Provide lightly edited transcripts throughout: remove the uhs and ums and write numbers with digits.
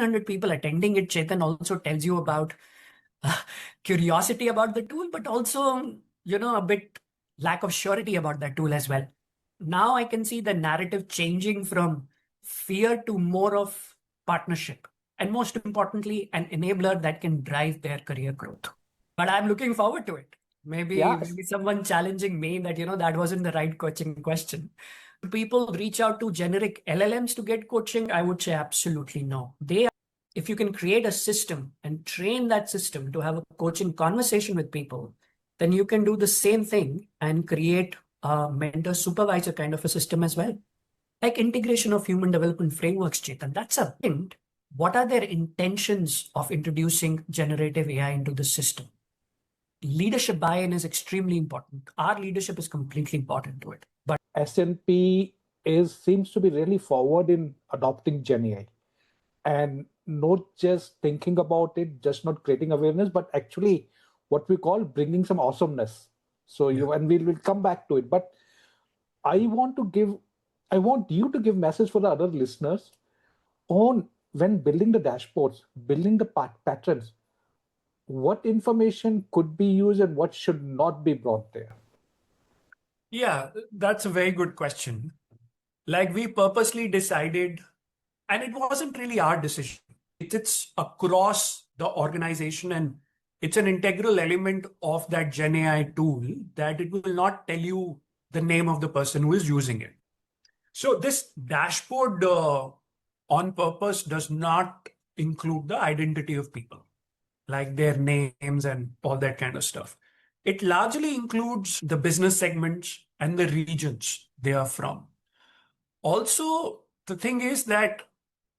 1,500 people attending it, Chetan, also tells you about curiosity about the tool, but also, a bit lack of surety about that tool as well. Now I can see the narrative changing from fear to more of partnership. And most importantly, an enabler that can drive their career growth. But I'm looking forward to it. Yeah. Maybe someone challenging me that, that wasn't the right coaching question. People reach out to generic LLMs to get coaching? I would say absolutely no. If you can create a system and train that system to have a coaching conversation with people, then you can do the same thing and create a mentor supervisor kind of a system as well. Like integration of human development frameworks, Chetan. That's a hint. What are their intentions of introducing generative AI into the system? Leadership buy-in is extremely important. Our leadership is completely important to it. But S&P seems to be really forward in adopting Gen AI, and not just thinking about it, just not creating awareness, but actually what we call bringing some awesomeness. So and we'll come back to it. But I want you to give message for the other listeners on when building the dashboards, building the patterns, what information could be used and what should not be brought there. Yeah, that's a very good question. Like we purposely decided, and it wasn't really our decision. It's across the organization, and it's an integral element of that Gen AI tool that it will not tell you the name of the person who is using it. So this dashboard on purpose does not include the identity of people, like their names and all that kind of stuff. It largely includes the business segments and the regions they are from. Also, the thing is that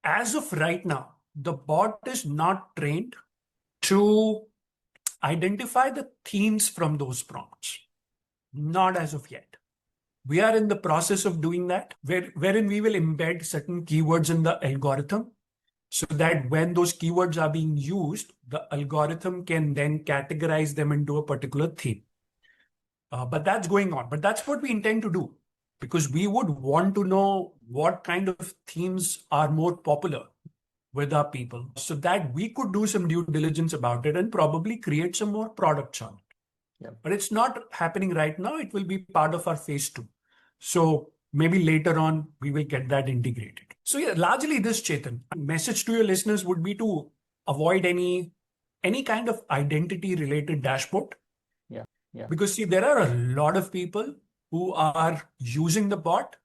as of right now, the bot is not trained to identify the themes from those prompts. Not as of yet. We are in the process of doing that, wherein we will embed certain keywords in the algorithm so that when those keywords are being used, the algorithm can then categorize them into a particular theme. But that's going on. But that's what we intend to do, because we would want to know what kind of themes are more popular with our people so that we could do some due diligence about it and probably create some more products on it. Yeah. But it's not happening right now. It will be part of our phase 2. So maybe later on, we will get that integrated. So yeah, largely this, Chetan, message to your listeners would be to avoid any kind of identity related dashboard. Yeah. Because see, there are a lot of people who are using the bot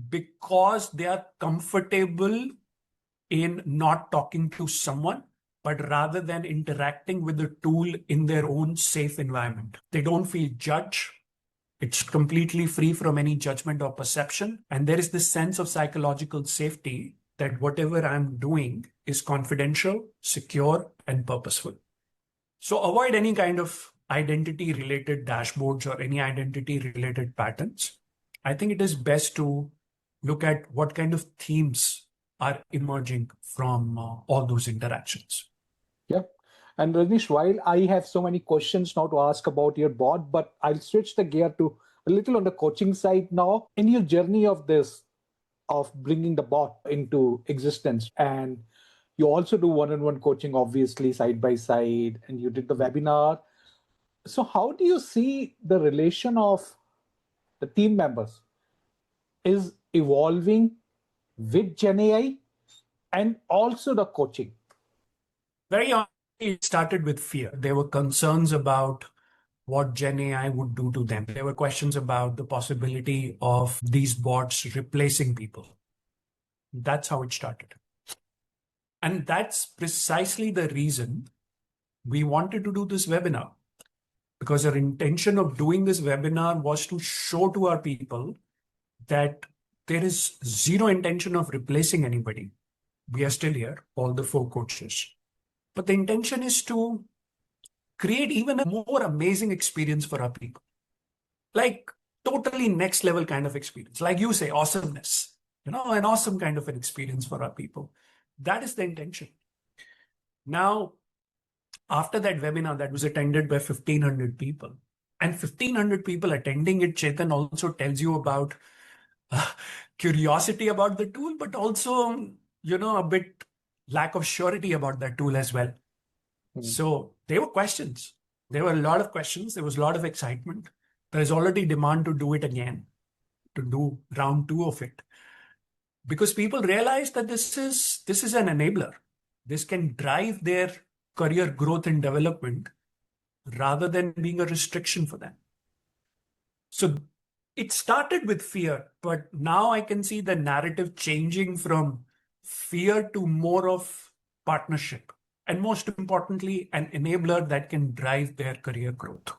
because they are comfortable in not talking to someone, but rather than interacting with the tool in their own safe environment. They don't feel judged. It's completely free from any judgment or perception. And there is this sense of psychological safety that whatever I'm doing is confidential, secure, and purposeful. So avoid any kind of identity related dashboards or any identity related patterns. I think it is best to look at what kind of themes are emerging from all those interactions. Yeah. And Rajnish, while I have so many questions now to ask about your bot, but I'll switch the gear to a little on the coaching side now. In your journey of bringing the bot into existence, and you also do one-on-one coaching, obviously, side by side, and you did the webinar. So how do you see the relation of the team members is evolving with Gen AI and also the coaching? Very honestly, it started with fear. There were concerns about what Gen AI would do to them. There were questions about the possibility of these bots replacing people. That's how it started. And that's precisely the reason we wanted to do this webinar. Because our intention of doing this webinar was to show to our people that there is zero intention of replacing anybody. We are still here, all the 4 coaches. But the intention is to create even a more amazing experience for our people. Like totally next level kind of experience. Like you say, awesomeness. An awesome kind of an experience for our people. That is the intention. Now, after that webinar that was attended by 1,500 people, and 1,500 people attending it, Chetan, also tells you about curiosity about the tool, but also, a bit lack of surety about that tool as well. Hmm. So there were questions. There were a lot of questions. There was a lot of excitement. There is already demand to do it again, to do round two of it. Because people realize that this is an enabler. This can drive their career growth and development rather than being a restriction for them. So it started with fear, but now I can see the narrative changing from fear to more of partnership. And most importantly, an enabler that can drive their career growth.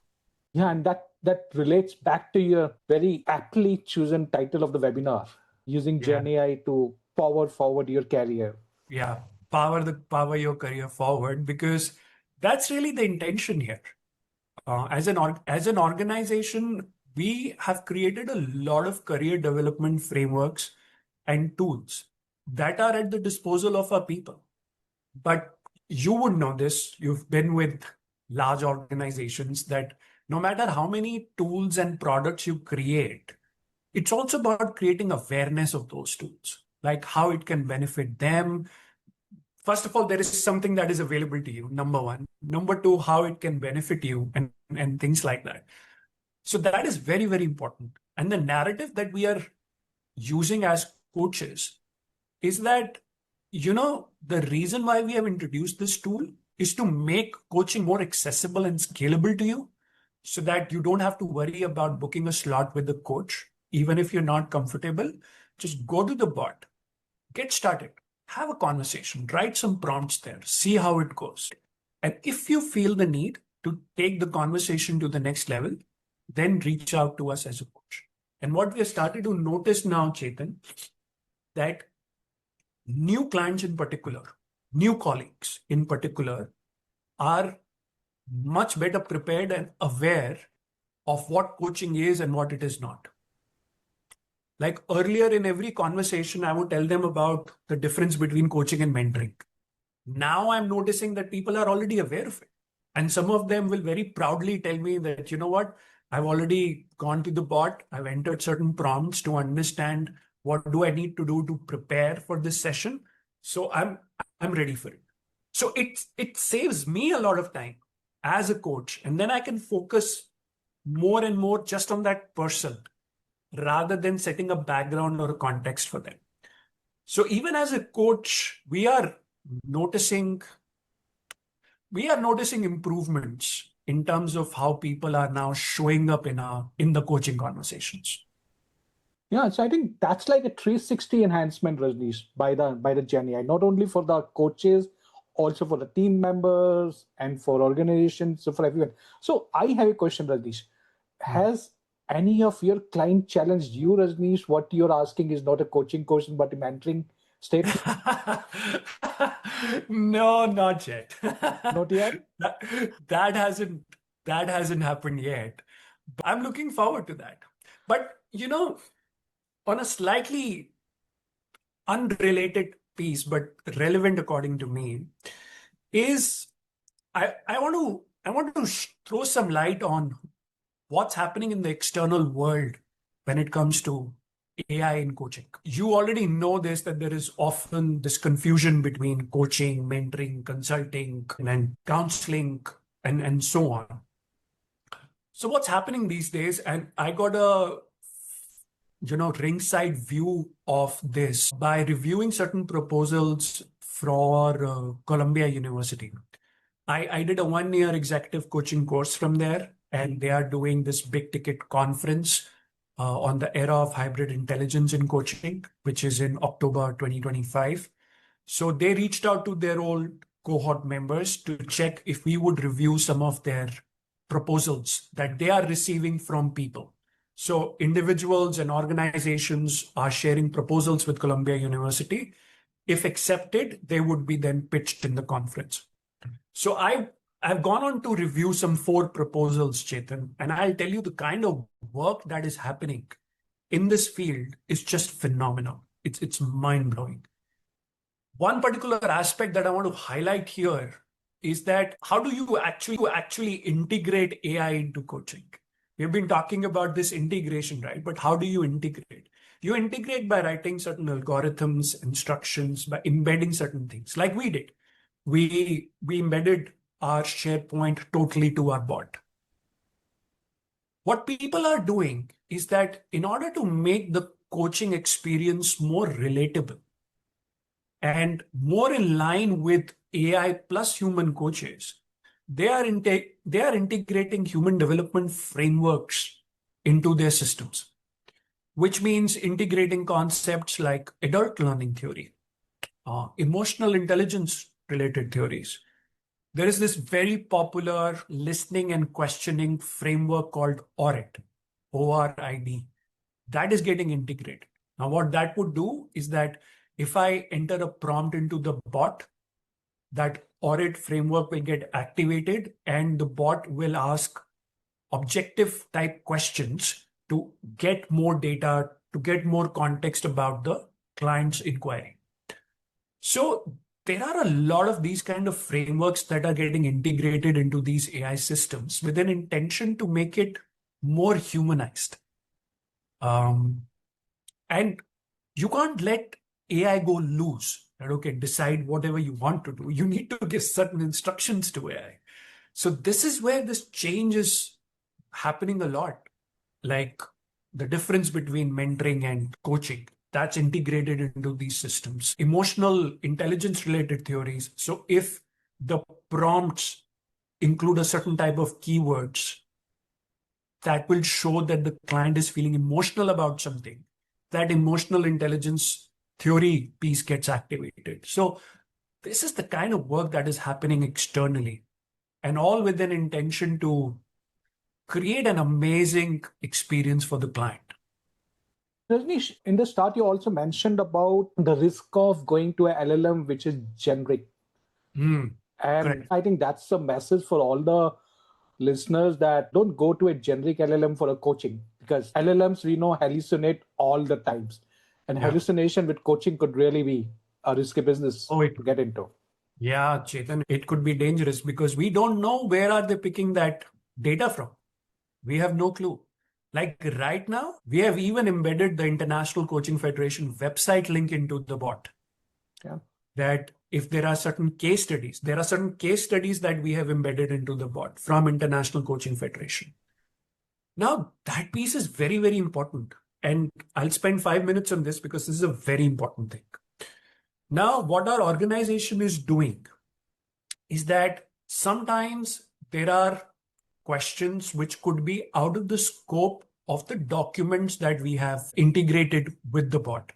Yeah, and that relates back to your very aptly chosen title of the webinar, using Yeah. Gen AI to power forward your career. Yeah. Power your career forward, because that's really the intention here. As an organization, we have created a lot of career development frameworks and tools that are at the disposal of our people. But you would know this, you've been with large organizations, that no matter how many tools and products you create, it's also about creating awareness of those tools, like how it can benefit them. First of all, there is something that is available to you, number one. Number two, how it can benefit you, and things like that. So that is very, very important. And the narrative that we are using as coaches is that, the reason why we have introduced this tool is to make coaching more accessible and scalable to you, so that you don't have to worry about booking a slot with the coach. Even if you're not comfortable, just go to the bot, get started, have a conversation, write some prompts there, see how it goes. And if you feel the need to take the conversation to the next level, then reach out to us as a coach. And what we have started to notice now, Chetan, that new clients in particular, new colleagues in particular, are much better prepared and aware of what coaching is and what it is not. Like earlier in every conversation, I would tell them about the difference between coaching and mentoring. Now I'm noticing that people are already aware of it. And some of them will very proudly tell me that, you know what, I've already gone to the bot, I've entered certain prompts to understand what do I need to do to prepare for this session. So I'm ready for it. So it saves me a lot of time as a coach. And then I can focus more and more just on that person rather than setting a background or a context for them. So even as a coach, noticing we are noticing improvements in terms of how people are now showing up in the coaching conversations. Yeah, so I think that's like a 360 enhancement, Rajnish, by the Gen AI, not only for the coaches, also for the team members and for organizations, so for everyone. So I have a question, Rajnish. Has any of your client challenged you, Rajnish? What you're asking is not a coaching question, but a mentoring statement? No, not yet. Not yet? that, that hasn't that hasn't happened yet. But I'm looking forward to that. But on a slightly unrelated piece, but relevant according to me, is I want to throw some light on what's happening in the external world when it comes to AI in coaching. You already know this, that there is often this confusion between coaching, mentoring, consulting, and counseling, and so on. So what's happening these days, and I got a ringside view of this by reviewing certain proposals for Columbia University. I did a 1-year executive coaching course from there, and they are doing this big ticket conference on the era of hybrid intelligence in coaching, which is in October 2025. So they reached out to their old cohort members to check if we would review some of their proposals that they are receiving from people. So individuals and organizations are sharing proposals with Columbia University. If accepted, they would be then pitched in the conference. So I've gone on to review some 4 proposals, Chetan, and I'll tell you the kind of work that is happening in this field is just phenomenal. It's mind-blowing. One particular aspect that I want to highlight here is that how do you actually integrate AI into coaching? We've been talking about this integration, right? But how do you integrate? You integrate by writing certain algorithms, instructions, by embedding certain things like we did. We embedded our SharePoint totally to our bot. What people are doing is that in order to make the coaching experience more relatable and more in line with AI plus human coaches, they are integrating human development frameworks into their systems, which means integrating concepts like adult learning theory, emotional intelligence related theories. There is this very popular listening and questioning framework called ORID, ORID, that is getting integrated. Now, what that would do is that if I enter a prompt into the bot, that ORID framework will get activated and the bot will ask objective type questions to get more data, to get more context about the client's inquiry. So there are a lot of these kind of frameworks that are getting integrated into these AI systems with an intention to make it more humanized. And you can't let AI go loose. Right? Okay, decide whatever you want to do. You need to give certain instructions to AI. So this is where this change is happening a lot. Like the difference between mentoring and coaching, that's integrated into these systems. Emotional intelligence related theories. So if the prompts include a certain type of keywords that will show that the client is feeling emotional about something, that emotional intelligence theory piece gets activated. So this is the kind of work that is happening externally, and all with an intention to create an amazing experience for the client. Rajnish, in the start, you also mentioned about the risk of going to a LLM which is generic. And Correct. I think that's a message for all the listeners that don't go to a generic LLM for a coaching, because LLMs we know hallucinate all the times. And Yeah. hallucination with coaching could really be a risky business to get into. Yeah, Chetan, it could be dangerous because we don't know where are they picking that data from. We have no clue. Like right now, we have even embedded the International Coaching Federation website link into the bot. Yeah. That if there are certain case studies, that we have embedded into the bot from International Coaching Federation. Now, that piece is very, very important. And I'll spend 5 minutes on this because this is a very important thing. Now, what our organization is doing is that sometimes there are questions which could be out of the scope of the documents that we have integrated with the bot.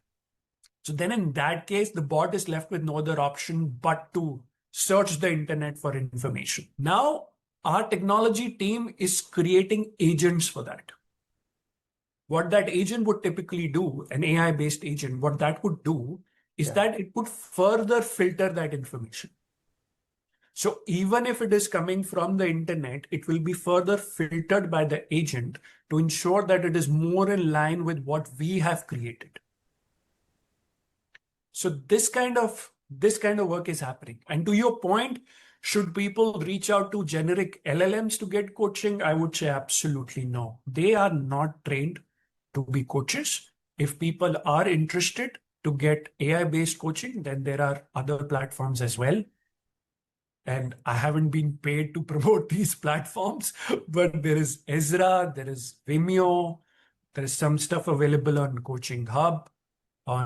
So then in that case, the bot is left with no other option but to search the internet for information. Now, our technology team is creating agents for that. What that agent would typically do, an AI-based agent, what that would do is that it would further filter that information. So even if it is coming from the internet, it will be further filtered by the agent to ensure that it is more in line with what we have created. So this kind of work is happening. And to your point, should people reach out to generic LLMs to get coaching? I would say absolutely no. They are not trained to be coaches. If people are interested to get AI-based coaching, then there are other platforms as well. And I haven't been paid to promote these platforms, but there is Ezra, there is Vimeo, there is some stuff available on Coaching Hub.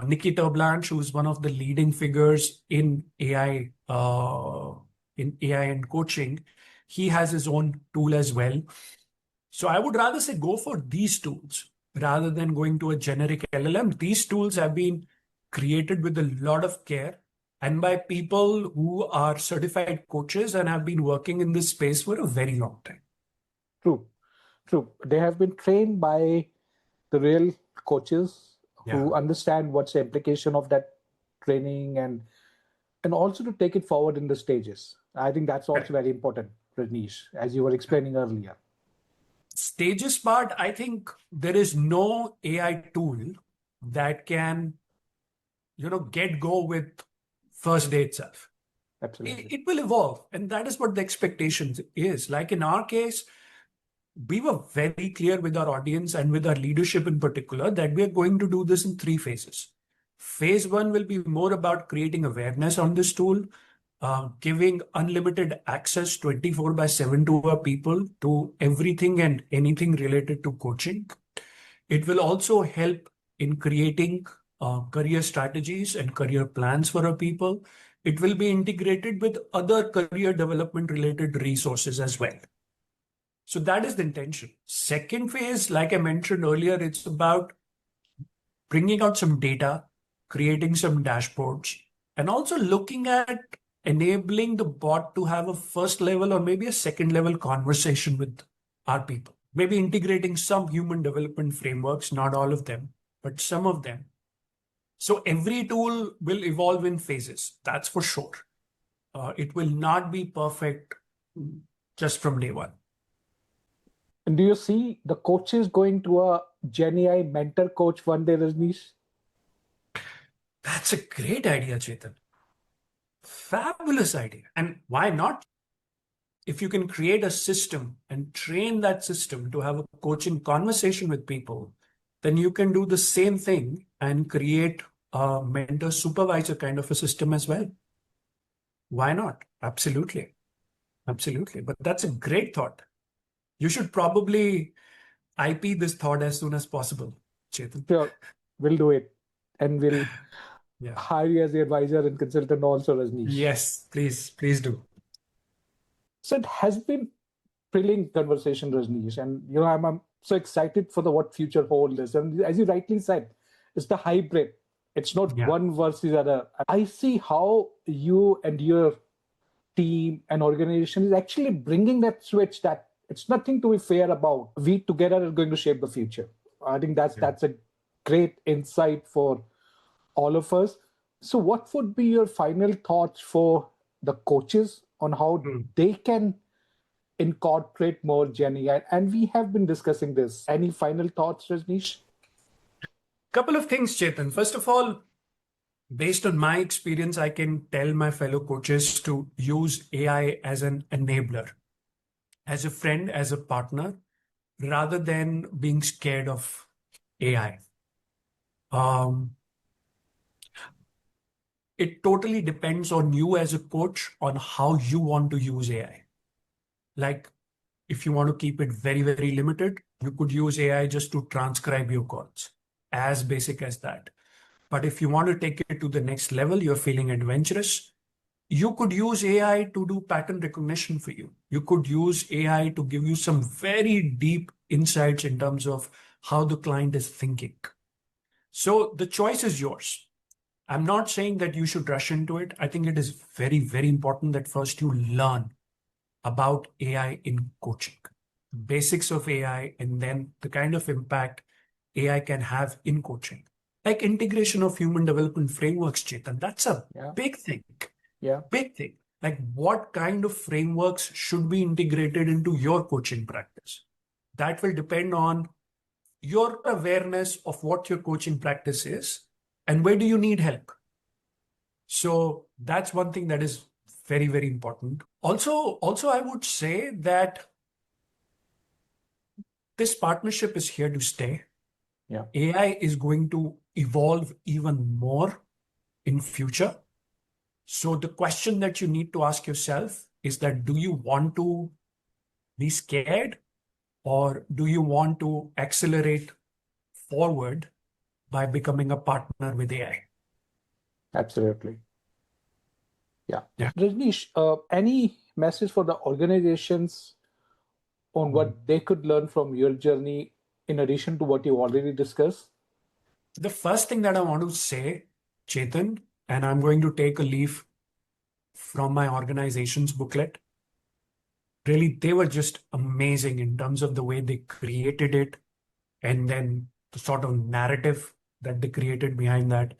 Nikita Blanche, who's one of the leading figures in AI, and coaching, he has his own tool as well. So I would rather say go for these tools rather than going to a generic LLM. These tools have been created with a lot of care and by people who are certified coaches and have been working in this space for a very long time. True. They have been trained by the real coaches who understand what's the implication of that training and also to take it forward in the stages. I think that's also very important, Rajnish, as you were explaining earlier. Stages part, I think there is no AI tool that can, get go with first day itself. Absolutely. It will evolve. And that is what the expectation is. Like in our case, we were very clear with our audience and with our leadership in particular that we are going to do this in 3 phases. Phase 1 will be more about creating awareness on this tool, giving unlimited access 24/7 to our people to everything and anything related to coaching. It will also help in creating career strategies and career plans for our people. It will be integrated with other career development related resources as well. So that is the intention. Second phase, like I mentioned earlier, it's about bringing out some data, creating some dashboards, and also looking at enabling the bot to have a first level or maybe a second level conversation with our people. Maybe integrating some human development frameworks, not all of them, but some of them. So every tool will evolve in phases, that's for sure. It will not be perfect just from day one. And do you see the coaches going to a Gen AI mentor coach one day, Rajnish? That's a great idea, Chetan. Fabulous idea. And why not? If you can create a system and train that system to have a coaching conversation with people, then you can do the same thing and create a mentor supervisor kind of a system as well. Why not? Absolutely. Absolutely. But that's a great thought. You should probably IP this thought as soon as possible, Chetan. Sure, we'll do it. And we'll Yeah. hire you as the advisor and consultant also, Rajnish. Yes, please do. So it has been thrilling conversation, Rajnish, and I'm so excited for the what future holds. And as you rightly said, it's the hybrid. It's not one versus other. I see how you and your team and organization is actually bringing that switch that it's nothing to be fair about. We together are going to shape the future. I think that's a great insight for all of us. So what would be your final thoughts for the coaches on how they can incorporate more Gen AI? And we have been discussing this. Any final thoughts, Rajnish? Couple of things, Chetan. First of all, based on my experience, I can tell my fellow coaches to use AI as an enabler, as a friend, as a partner, rather than being scared of AI. It totally depends on you as a coach on how you want to use AI. Like, if you want to keep it very, very limited, you could use AI just to transcribe your calls, as basic as that. But if you want to take it to the next level, you're feeling adventurous, you could use AI to do pattern recognition for you. You could use AI to give you some very deep insights in terms of how the client is thinking. So the choice is yours. I'm not saying that you should rush into it. I think it is very, very important that first you learn about AI in coaching, basics of AI, and then the kind of impact AI can have in coaching. Like integration of human development frameworks, Chetan, that's a big thing. Big thing. Like what kind of frameworks should be integrated into your coaching practice? That will depend on your awareness of what your coaching practice is and where do you need help. So that's one thing that is very, very important. Also, I would say that this partnership is here to stay. AI is going to evolve even more in future. So the question that you need to ask yourself is that, do you want to be scared or do you want to accelerate forward by becoming a partner with AI? Absolutely. Yeah. Rajnish, any message for the organizations on what they could learn from your journey in addition to what you already discussed? The first thing that I want to say, Chetan, and I'm going to take a leaf from my organization's booklet. Really, they were just amazing in terms of the way they created it and then the sort of narrative that they created behind that.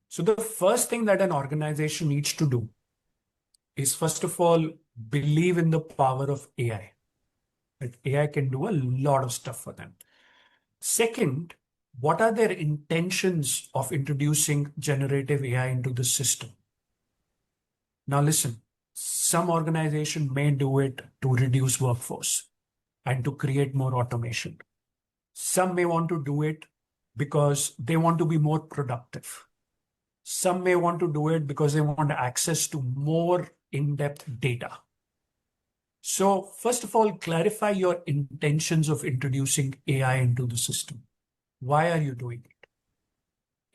So the first thing that an organization needs to do is, first of all, believe in the power of AI. That AI can do a lot of stuff for them. Second, what are their intentions of introducing generative AI into the system? Now listen, some organization may do it to reduce workforce. and to create more automation. Some may want to do it because they want to be more productive. Some may want to do it because they want access to more in-depth data. So first of all, clarify your intentions of introducing AI into the system. Why are you doing it?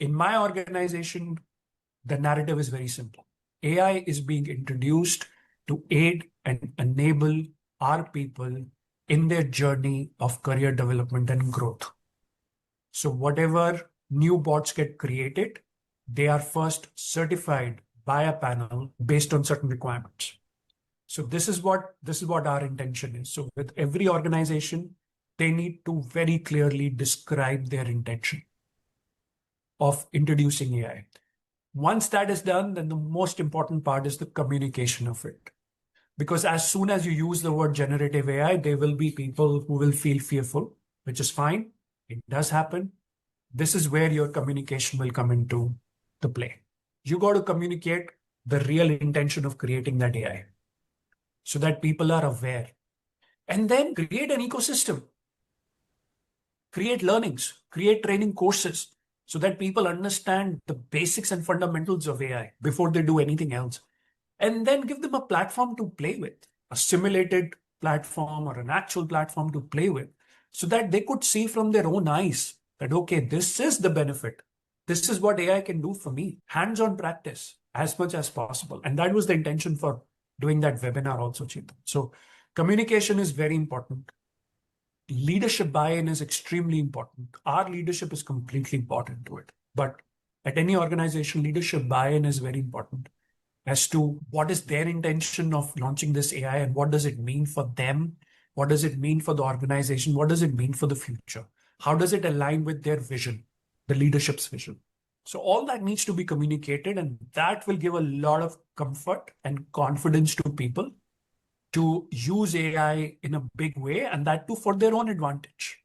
In my organization, the narrative is very simple. AI is being introduced to aid and enable our people in their journey of career development and growth. So whatever new bots get created, they are first certified by a panel based on certain requirements. So this is what our intention is. So with every organization, they need to very clearly describe their intention of introducing AI. Once that is done, then the most important part is the communication of it. Because as soon as you use the word generative AI, there will be people who will feel fearful, which is fine. It does happen. This is where your communication will come into the play. You got to communicate the real intention of creating that AI so that people are aware. And then create an ecosystem, create learnings, create training courses so that people understand the basics and fundamentals of AI before they do anything else. And then give them a platform to play with, a simulated platform or an actual platform to play with, so that they could see from their own eyes that, okay, this is the benefit. This is what AI can do for me. Hands-on practice as much as possible. And that was the intention for doing that webinar also, Chetan. So communication is very important. Leadership buy-in is extremely important. Our leadership is completely important to it. But at any organization, leadership buy-in is very important as to what is their intention of launching this AI and what does it mean for them? What does it mean for the organization? What does it mean for the future? How does it align with their vision, the leadership's vision? So all that needs to be communicated, and that will give a lot of comfort and confidence to people to use AI in a big way, and that too for their own advantage.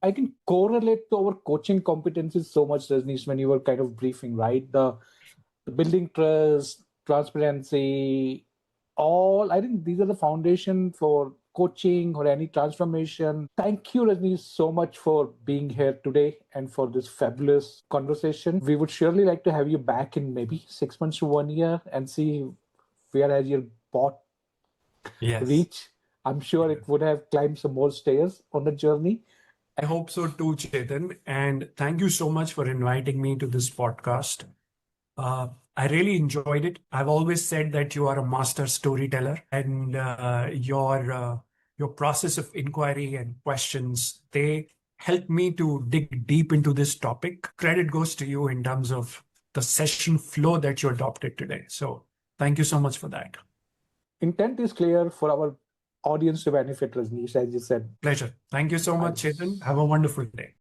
I can correlate to our coaching competencies so much, Rajnish, when you were kind of briefing, right? The building trust, transparency, all, I think these are the foundation for coaching or any transformation. Thank you, Rajnish, so much for being here today and for this fabulous conversation. We would surely like to have you back in maybe 6 months to 1 year and see where has your bot reach. I'm sure it would have climbed some more stairs on the journey. I hope so too, Chetan. And thank you so much for inviting me to this podcast. I really enjoyed it. I've always said that you are a master storyteller, and your process of inquiry and questions, they help me to dig deep into this topic. Credit goes to you in terms of the session flow that you adopted today. So thank you so much for that. Intent is clear for our audience to benefit, Rajnish, as you said. Pleasure. Thank you so much, Chetan. Have a wonderful day.